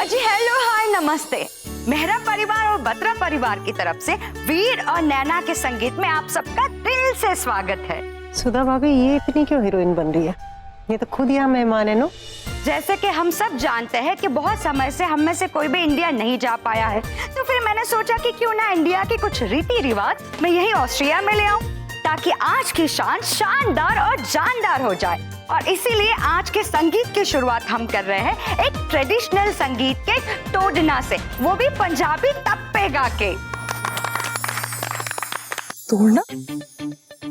जी hello hi नमस्ते। मेहरा परिवार और बत्रा परिवार की तरफ से वीर और नैना के संगीत में आप सबका दिल से स्वागत है। सुधा भाभी ये इतनी क्यों हीरोइन बन रही है? ये तो खुद यहाँ मेहमान है नो। जैसे कि हम सब जानते हैं कि बहुत समय से हम में से कोई भी इंडिया नहीं जा पाया है, तो फिर मैंने सोचा कि क्यों ना इंडिया के कुछ रीति रिवाज मैं यही ऑस्ट्रिया में ले आऊं, ताकि आज की शान शानदार और जानदार हो जाए। और इसीलिए आज के संगीत की शुरुआत हम कर रहे हैं एक ट्रेडिशनल संगीत के तोड़ना से, वो भी पंजाबी टप्पे गा के। तोड़ना?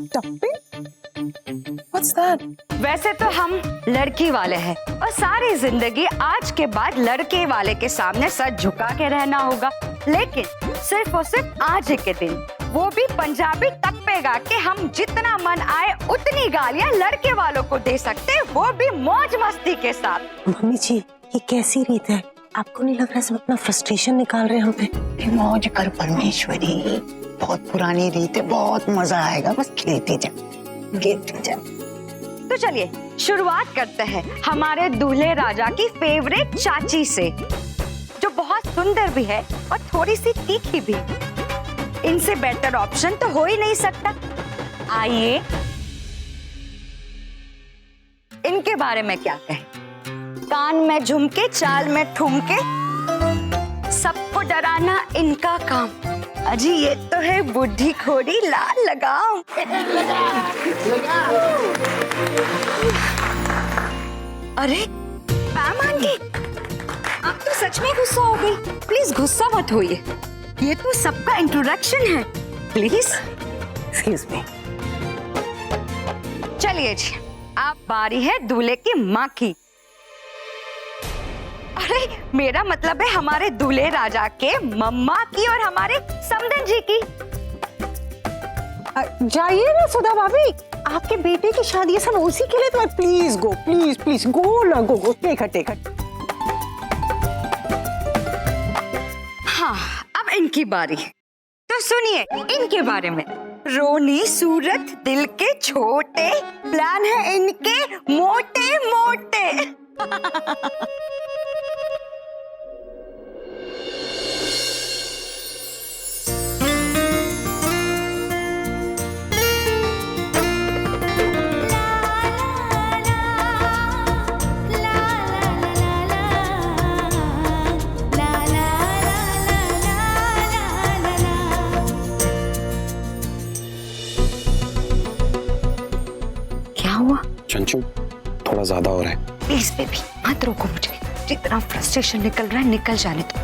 टप्पे? What's that? वैसे तो हम लड़की वाले हैं और सारी जिंदगी आज के बाद लड़के वाले के सामने सर झुका के रहना होगा, लेकिन सिर्फ और सिर्फ आज के दिन वो भी पंजाबी टप्पे गा के हम जितना मन आए उतनी गालियां लड़के वालों को दे सकते, वो भी मौज मस्ती के साथ। मम्मी जी ये कैसी रीत है? आपको नहीं लग रहा सब अपना फ्रस्ट्रेशन निकाल रहे हैं हम पे? मौज कर परमेश्वरी, बहुत पुरानी रीत है, बहुत मजा आएगा, बस खेलते जा। तो चलिए शुरुआत करते हैं हमारे दूल्हे राजा की फेवरेट चाची से, जो बहुत सुंदर भी है और थोड़ी सी तीखी भी। इनसे बेटर ऑप्शन तो हो ही नहीं सकता। आइए इनके बारे में क्या कहें। कान में झुमके, चाल में ठुमके, सबको डराना इनका काम। अजी ये तो है बुढ़ी खोड़ी लाल लगाओ। अरे पैमान की, आप तो सच में गुस्सा हो गई। प्लीज गुस्सा मत होइए, ये तो सबका इंट्रोडक्शन है, प्लीज। Excuse me. चलिए जी, आप बारी है दूल्हे की माँ की। अरे मेरा मतलब है हमारे दूल्हे राजा के मम्मा की और हमारे समधन जी की। जाइए ना सुधा भाभी, आपके बेटे की शादी है सब उसी के लिए। तो प्लीज गो, प्लीज गो ना, गो टेक। हाँ अब इनकी बारी, तो सुनिए इनके बारे में। रोनी सूरत, दिल के छोटे, प्लान है इनके मोटे मोटे। चंचू थोड़ा ज्यादा हो रहा है। प्लीज बेबी मत रोको मुझे, जितना फ्रस्ट्रेशन निकल रहा है निकल जाने दो।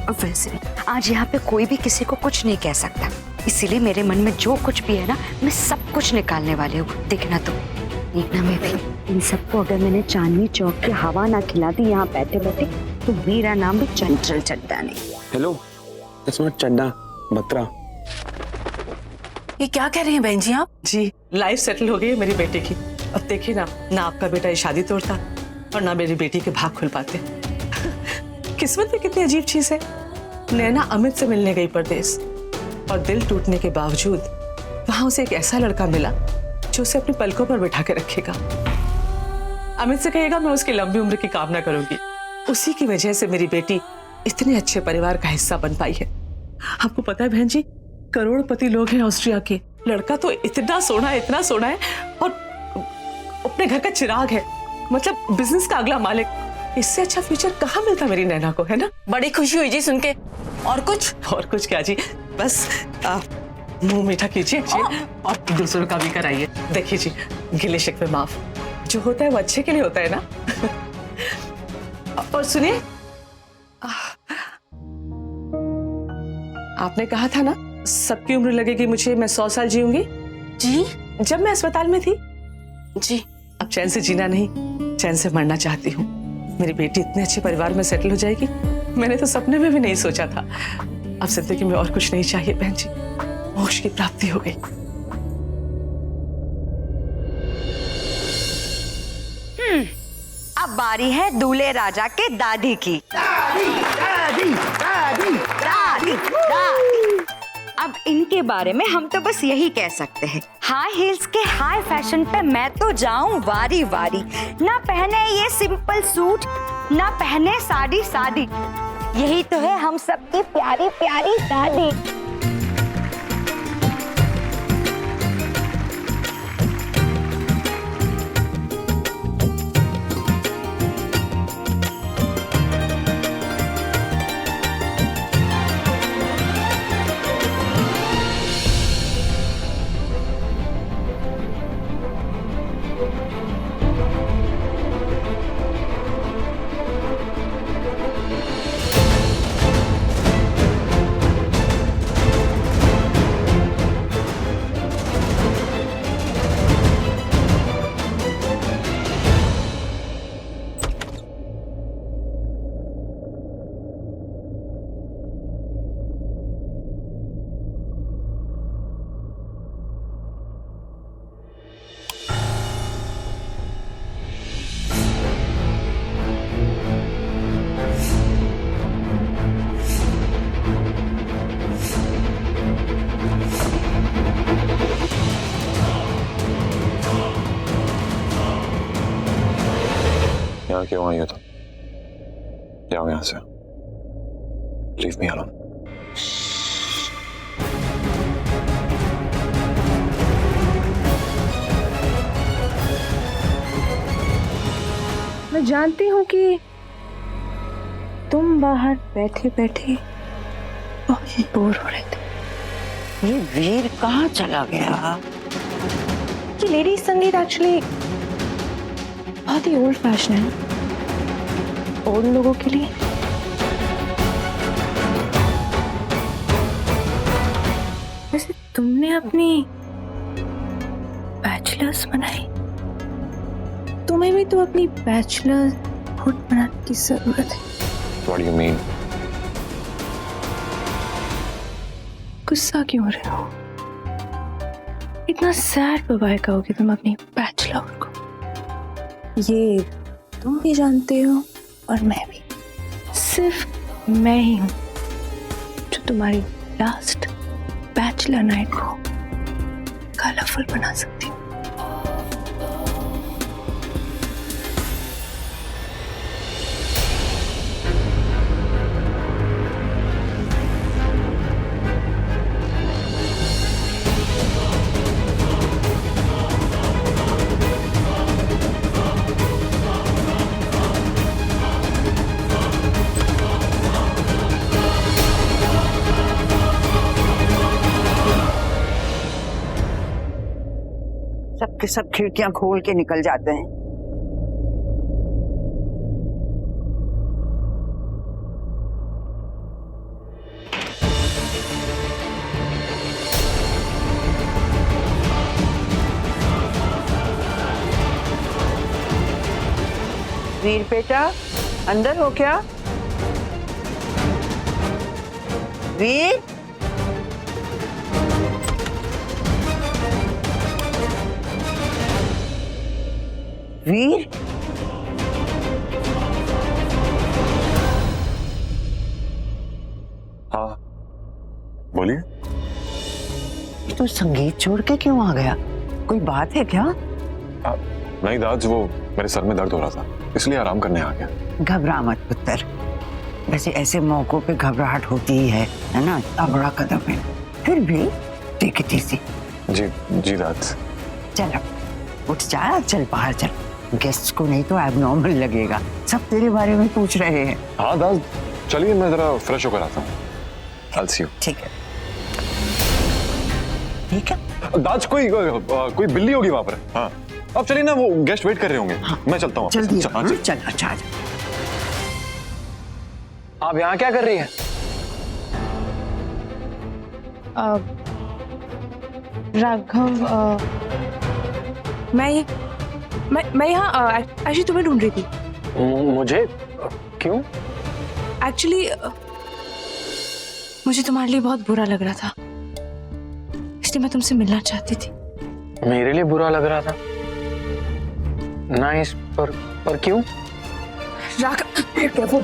और वैसे भी आज यहाँ पे कोई भी किसी को कुछ नहीं कह सकता, इसीलिए मेरे मन में जो कुछ भी है ना, मैं सब कुछ निकालने वाली हूँ। देखना मैं भी इन सबको अगर मैंने चांदनी चौक की हवा ना खिला दी यहाँ बैठे बैठे, तो मेरा नाम भी चंचल चड्डा नहीं। हेलो, दैट्स नॉट चड्डा, बत्रा। ये क्या कह रही हैं बहन जी आप? जी लाइफ सेटल हो गई है मेरी बेटे की। अब देखिए ना आपका बेटा ये शादी तोड़ता और ना मेरी बेटी के भाग खुल पाते। किस्मत भी कितनी अजीब चीज है। नैना अमित से मिलने गई परदेस, और दिल टूटने के बावजूद वहां उसे एक ऐसा लड़का मिला जो उसे अपनी पलकों पर बिठा के रखेगा। अमित से कहेगा मैं उसकी लंबी उम्र की कामना करूंगी। उसी की वजह से मेरी बेटी इतने अच्छे परिवार का हिस्सा बन पाई है। आपको पता है बहन जी, करोड़पति लोग हैं ऑस्ट्रिया के, लड़का तो इतना सोना है और अपने घर का चिराग है, मतलब बिजनेस का अगला मालिक। इससे अच्छा फ्यूचर कहाँ मिलता मेरी नैना को, है ना? बड़ी खुशी हुई जी सुन के। और कुछ क्या जी, बस मुंह मीठा कीजिए और दूसरों का भी कराइए। देखिए जी, गिले शिकवे माफ, जो होता है वो अच्छे के लिए होता है ना। और सुनिए, आपने कहा था ना सबकी उम्र लगेगी मुझे, मैं 100 साल जीऊंगी। जी जब मैं अस्पताल में थी जी। अब चैन से जीना नहीं, चैन से मरना चाहती हूँ। मेरी बेटी इतने अच्छे परिवार में सेटल हो जाएगी, मैंने तो सपने में भी नहीं सोचा था। अब जिंदगी में और कुछ नहीं चाहिए बहन जी, मोक्ष की प्राप्ति हो गई। अब बारी है दूल्हे राजा के दादी की। दादी। अब इनके बारे में हम तो बस यही कह सकते हैं, हाई हील्स के हाई फैशन पे मैं तो जाऊं वारी वारी। ना पहने ये सिंपल सूट, ना पहने साड़ी साड़ी। यही तो है हम सबकी प्यारी प्यारी दादी। यहाँ क्यों आई हो तुम? जाओ यहाँ से। Leave me alone. मैं जानती हूँ कि तुम बाहर बैठे बैठे बहुत बोर हो रहे थे। ये वीर कहाँ चला गया? कि लेडी संगीत एक्चुअली बहुत ही ओल्ड फैशन है, ओल्ड लोगों के लिए। वैसे तुमने अपनी बैचलर्स बनाई, तुम्हें भी तो अपनी बैचलर हुड बनाने की जरूरत है। What do you mean? गुस्सा क्यों हो रहे हो? इतना सैड बबाई कहोगे तुम अपनी बैचलर को। ये तुम भी जानते हो और मैं भी। सिर्फ मैं ही हूं जो तुम्हारी लास्ट बैचलर नाइट को कलरफुल बना सकती हूँ। सबके सब खिड़कियां खोल के निकल जाते हैं। वीर बेटा, अंदर हो क्या? वीर, वीर, हाँ बोलिए। तू संगीत छोड़ के क्यों आ गया? कोई बात है क्या? नहीं दाज, वो मेरे सर में दर्द हो रहा था इसलिए आराम करने आ गया। घबरा मत पुत्र। वैसे ऐसे मौकों पे घबराहट होती ही है ना? इतना बड़ा कदम है, फिर भी टेक इट इजी। जी जी दाज। चल उठ जा, चल बाहर चल। गेस्ट को नहीं तो एबनॉर्मल लगेगा, सब तेरे बारे में पूछ रहे हैं। हाँ दाज, चलिए मैं जरा फ्रेश होकर आता हूँ। I'll see you। ठीक है, ठीक है। दाज, कोई बिल्ली होगी वहां पर। हाँ अब चलिए ना, वो गेस्ट वेट कर रहे होंगे। हाँ, मैं चलता हूँ। जल्दी हाँ, चल, चल। अच्छा आप यहाँ क्या कर रही हैं? राघव, मैं यहाँ एक्चुअली तुम्हें ढूंढ रही थी। मुझे? क्यों? एक्चुअली मुझे तुम्हारे लिए बहुत बुरा लग रहा था, इसलिए मैं तुमसे मिलना चाहती थी। मेरे लिए बुरा लग रहा था? नाइस, पर क्यों? राघव,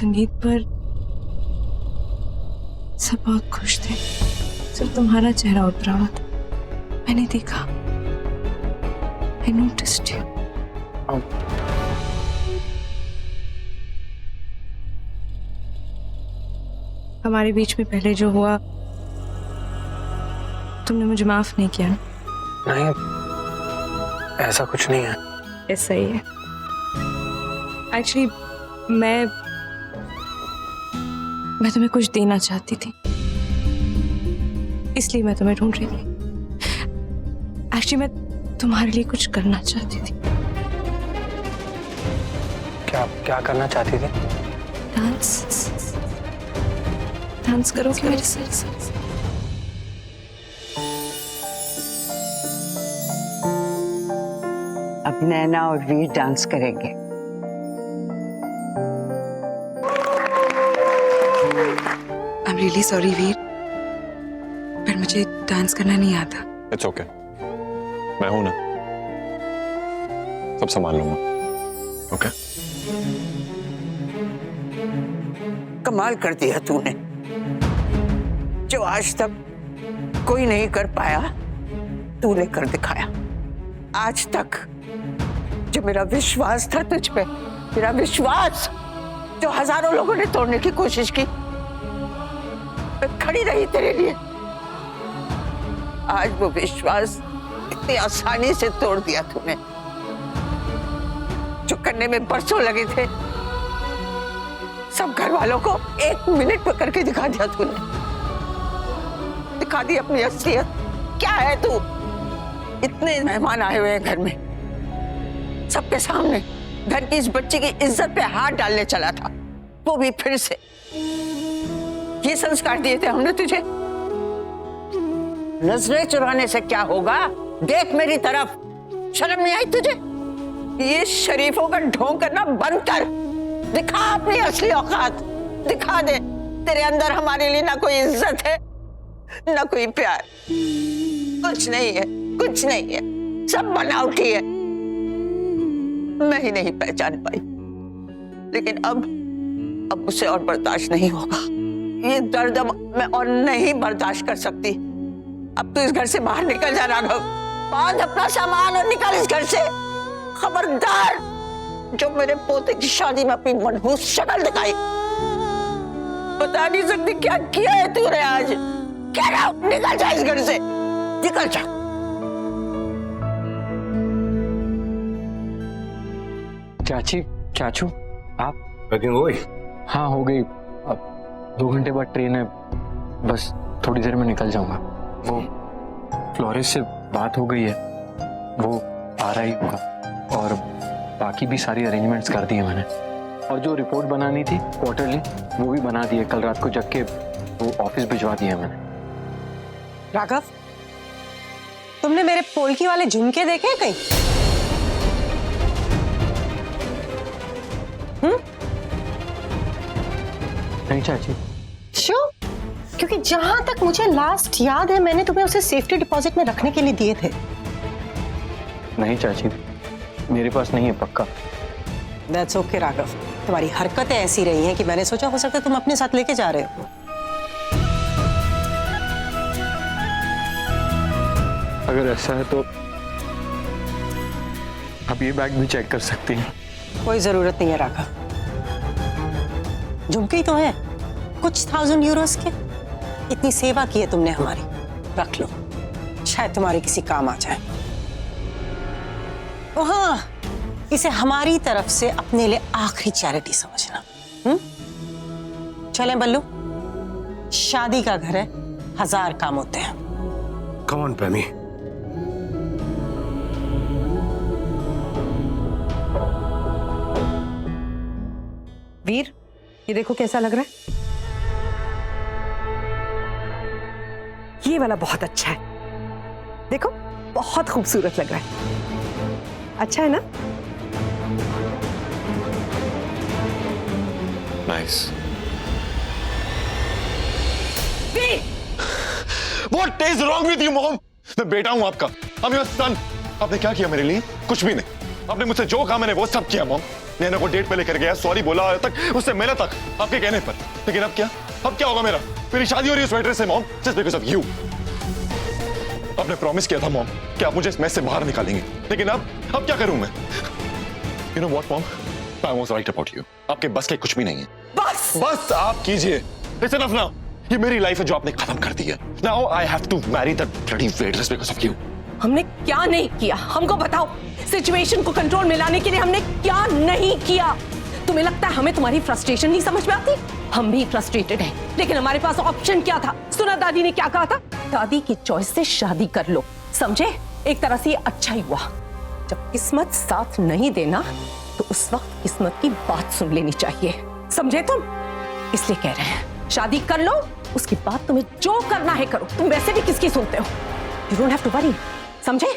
संगीत पर सब बहुत खुश थे, सिर्फ तुम्हारा चेहरा उतरा हुआ था। मैंने देखा, I noticed you. हमारे बीच में पहले जो हुआ, तुमने मुझे माफ नहीं किया। नहीं, ऐसा कुछ नहीं है। ऐसा ही है। एक्चुअली मैं तुम्हें कुछ देना चाहती थी, इसलिए मैं तुम्हें ढूंढ रही थी। एक्चुअली मैं तुम्हारे लिए कुछ करना चाहती थी। क्या करना चाहती थी? डांस करोगे मेरे साथ? अब नैना और वीर डांस करेंगे। I'm really sorry वीर, पर मुझे डांस करना नहीं आता। इट्स ओके, मैं हूं ना, सब संभाल लूंगा। ओके? कमाल कर दिया तूने, जो आज तक कोई नहीं कर पाया तूने कर दिखाया। आज तक जो मेरा विश्वास था तुझ पे, मेरा विश्वास जो हजारों लोगों ने तोड़ने की कोशिश की, मैं खड़ी रही तेरे लिए। आज वो विश्वास इतनी आसानी से तोड़ दिया तूने। जो करने में बरसों लगे थे, सब घर वालों को 1 मिनट में करके दिखा दिया तूने। दिखा दी अपनी असलियत। क्या है तू? इतने मेहमान आए हुए हैं घर में, सबके सामने घर की इस बच्ची की इज्जत पे हाथ डालने चला था, वो भी फिर से। ये संस्कार दिए थे हमने तुझे। नजरें चुराने से क्या होगा? देख मेरी तरफ, शर्म नहीं आई तुझे? ये शरीफों का ढोंग करना बंद कर। दिखा अपनी असली औकात, दिखा दे। तेरे अंदर हमारे लिए ना कोई इज्जत है, ना कोई प्यार, कुछ नहीं है, कुछ नहीं है, सब बनावटी है। मैं ही नहीं पहचान पाई, लेकिन अब मुझसे और बर्दाश्त नहीं होगा। ये दर्द अब मैं और नहीं बर्दाश्त कर सकती। अब तू इस घर से बाहर निकल जा राघव। बांध अपना सामान और निकल इस घर से। खबरदार, जो मेरे पोते की शादी में अपनी मनहूस शक्ल दिखाई। बता नहीं सकती क्या किया है तूने आज। क्या रहा? निकल जा इस घर से, निकल जा। चाची, चाचू, आप? पैकिंग हो गई? हाँ, हो गई। अब 2 घंटे बाद ट्रेन है, बस थोड़ी देर में निकल जाऊंगा। वो फ्लोरेस से बात हो गई है, वो आ रहा ही होगा, और बाकी भी सारी अरेंजमेंट्स कर दी है मैंने। और जो रिपोर्ट बनानी थी क्वार्टरली, वो भी बना दी है। कल रात को जग के वो ऑफिस भिजवा दिया मैंने। राघव, तुमने मेरे पोल्की वाले झुमके देखे कहीं? नहीं चाची। श्योर? क्योंकि जहां तक मुझे लास्ट याद है, मैंने तुम्हें उसे सेफ्टी डिपॉजिट में रखने के लिए दिए थे। नहीं चाची, मेरे पास नहीं है, पक्का। That's okay राघव, तुम्हारी हरकतें ऐसी रही हैं कि मैंने सोचा हो सकता है तुम अपने साथ लेके जा रहे हो। अगर ऐसा है तो आप ये बैग भी चेक कर सकती हैं। कोई जरूरत नहीं है राघव, झुमके ही तो है, कुछ 1000 यूरोस के। इतनी सेवा की है तुमने हमारी, रख लो, शायद तुम्हारे किसी काम आ जाए। ओ हाँ, इसे हमारी तरफ से अपने लिए आखिरी चैरिटी समझना। चलें बल्लू, शादी का घर है, 1000 काम होते हैं। Come on पैमी। वीर, ये देखो कैसा लग रहा है। ये वाला बहुत अच्छा है, देखो बहुत खूबसूरत लग रहा है। अच्छा है ना? Nice. What is wrong with you, mom? मैं बेटा हूं आपका, I'm your son। आपने क्या किया मेरे लिए? कुछ भी नहीं। आपने मुझसे जो कहा मैंने वो सब किया मॉम। नैना को डेट पे लेकर गया, सॉरी बोला, तक उससे मिला तक आपके कहने पर। लेकिन अब क्या होगा मेरा? मेरी शादी हो रही है उस वेटर से mom, just because of you. आपने प्रॉमिस किया था मॉम कि आप मुझे इस मैस से बाहर निकालेंगे, लेकिन अब क्या करूं मैं? You know what mom, I was right about you. आपके बस के कुछ भी नहीं है। बस आप कीजिए। It's enough now. ये मेरी लाइफ है जो आपने खत्म कर दी है। Now I have to marry that bloody waitress because of you. हमने क्या नहीं किया, हमको बताओ। सिचुएशन को कंट्रोल में लाने के लिए हमने क्या नहीं किया? तुम्हें लगता है हमें तुम्हारी फ्रस्ट्रेशन नहीं समझ में आती? हम भी फ्रस्ट्रेटेड हैं, लेकिन हमारे पास ऑप्शन क्या था? सुना दादी ने क्या कहा था? दादी की चॉइस से शादी कर लो, समझे? एक तरह से ये अच्छा ही हुआ। जब किस्मत साथ नहीं देना तो उस वक्त किस्मत की बात सुन लेनी चाहिए, समझे तुम? इसलिए कह रहे हैं शादी कर लो, उसके बाद तुम्हें जो करना है करो। तुम वैसे भी किसकी सुनते हो? You don't have to worry, समझे?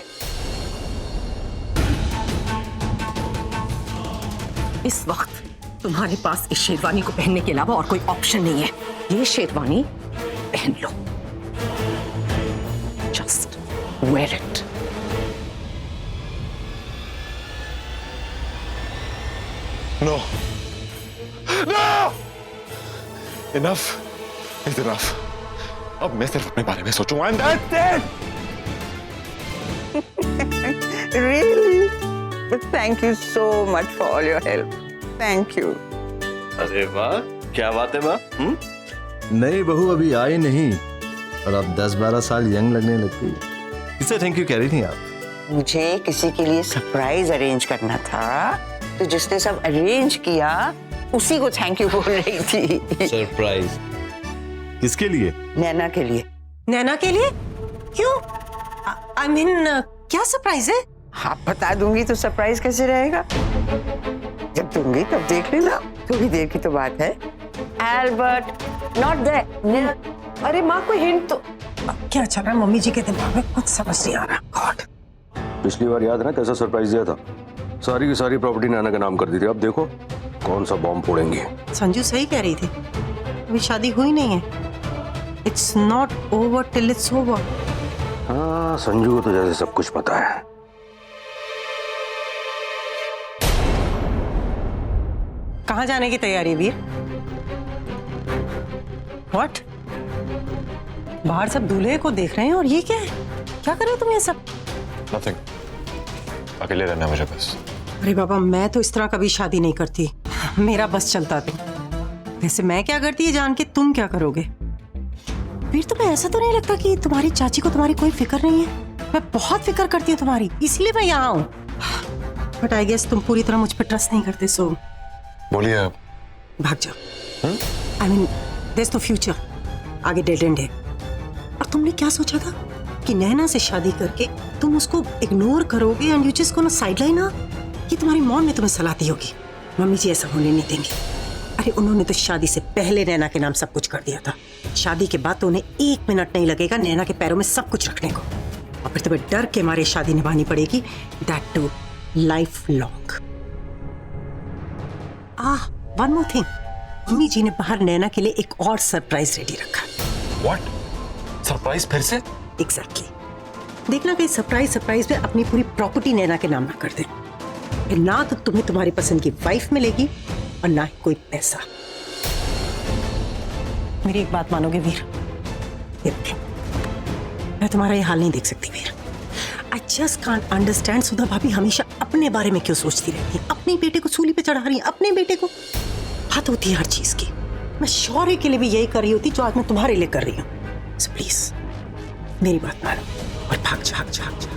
इस वक्त तुम्हारे पास इस शेरवानी को पहनने के अलावा और कोई ऑप्शन नहीं है। ये शेरवानी पहन लो, just wear it. No, enough is enough. अब मैं सिर्फ अपने बारे में सोचूंगा and that's it. Really? But thank you so much for all your help. Thank you. अरे वाह, क्या बात है माँ? नई बहू अभी आई नहीं और अब 10-12 साल यंग लगने लगती। किसे थैंक यू कह रही थी आप? मुझे किसी के लिए सरप्राइज अरेंज करना था, तो जिसने सब अरेंज किया उसी को थैंक यू बोल रही थी। सरप्राइज किसके लिए? नैना के लिए। नैना के लिए? क्यों? आई मीन क्या सरप्राइज है? आप बता दूंगी तो सरप्राइज कैसे रहेगा? जब दूंगी तब देख लेना, थोड़ी देर की तो बात है। Albert not that. अरे माँ कोई हिंट तो। क्या चल रहा है मम्मी जी के दिमाग में? कुछ समझ नहीं आ रहा। गॉड, पिछली बार याद है ना कैसा सरप्राइज दिया था? सारी की सारी प्रॉपर्टी नैना के नाम कर दी थी। अब देखो कौन सा बॉम्ब फोड़ेंगे। संजू सही कह रही थी, अभी शादी हुई नहीं है। It's not over till it's over. हाँ, संजू को तो जैसे सब कुछ पता है। कहाँ जाने की तैयारी है वीर? व्हाट? बाहर सब दूल्हे को देख रहे हैं और ये क्या है? क्या कर रहे हो तुम ये सब? नथिंग, अकेले रहना मुझे बस। अरे बाबा, मैं तो इस तरह कभी शादी नहीं करती, मेरा बस चलता तो। वैसे मैं क्या करती है जान के तुम क्या करोगे? वीर तुम्हें ऐसा तो नहीं लगता कि तुम्हारी चाची को तुम्हारी कोई फिक्र नहीं है? मैं बहुत फिक्र करती हूँ तुम्हारी, इसीलिए मैं यहाँ हूँ। बट आई गेस तुम पूरी तरह मुझ पर ट्रस्ट नहीं करते। सो बोलिए आप। भाग जाओ। I mean there is no future, आगे डेड एंड है। और तुमने क्या सोचा था कि नैना से शादी करके तुम उसको इग्नोर करोगे and you just gonna sideline her? कि तुम्हारी मॉम ने तुम्हें सलाह दी होगी। मम्मी जी ऐसा होने नहीं देंगे। अरे उन्होंने तो शादी से पहले नैना के नाम सब कुछ कर दिया था। शादी के बाद तो उन्हें 1 मिनट नहीं लगेगा नैना के पैरों में सब कुछ रखने को। और फिर तुम्हें डर के मारे शादी निभानी पड़ेगी, that too life long. One more thing, mummy ji ने बाहर नैना के लिए एक और सरप्राइज रेडी रखा। व्हाट? सरप्राइज फिर से? एग्जैक्टली। देखना कहीं सरप्राइज में अपनी पूरी प्रॉपर्टी नैना के नाम ना कर दे। फिर ना तो तुम्हें तुम्हारी पसंद की वाइफ मिलेगी और ना ही कोई पैसा। मेरी एक बात मानोगे वीर? मैं तुम्हारा ये हाल नहीं देख सकती Veer. I just can't understand. Sudha भाभी हमेशा अपने बारे में क्यों सोचती रहती है? अपने बेटे को सूली पे चढ़ा रही है, अपने बेटे को। बात होती है हर चीज की। मैं शौर्य के लिए भी यही कर रही होती जो आज मैं तुम्हारे लिए कर रही हूँ। सो प्लीज मेरी बात मानो और भाग जा, भाग जा, भाग जा।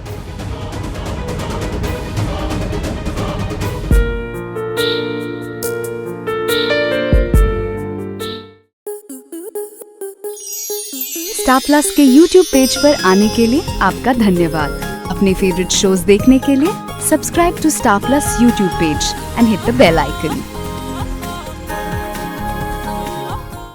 स्टार प्लस के YouTube पेज पर आने के लिए आपका धन्यवाद। अपने फेवरेट शोज देखने के लिए subscribe to Star Plus YouTube page and hit the bell icon.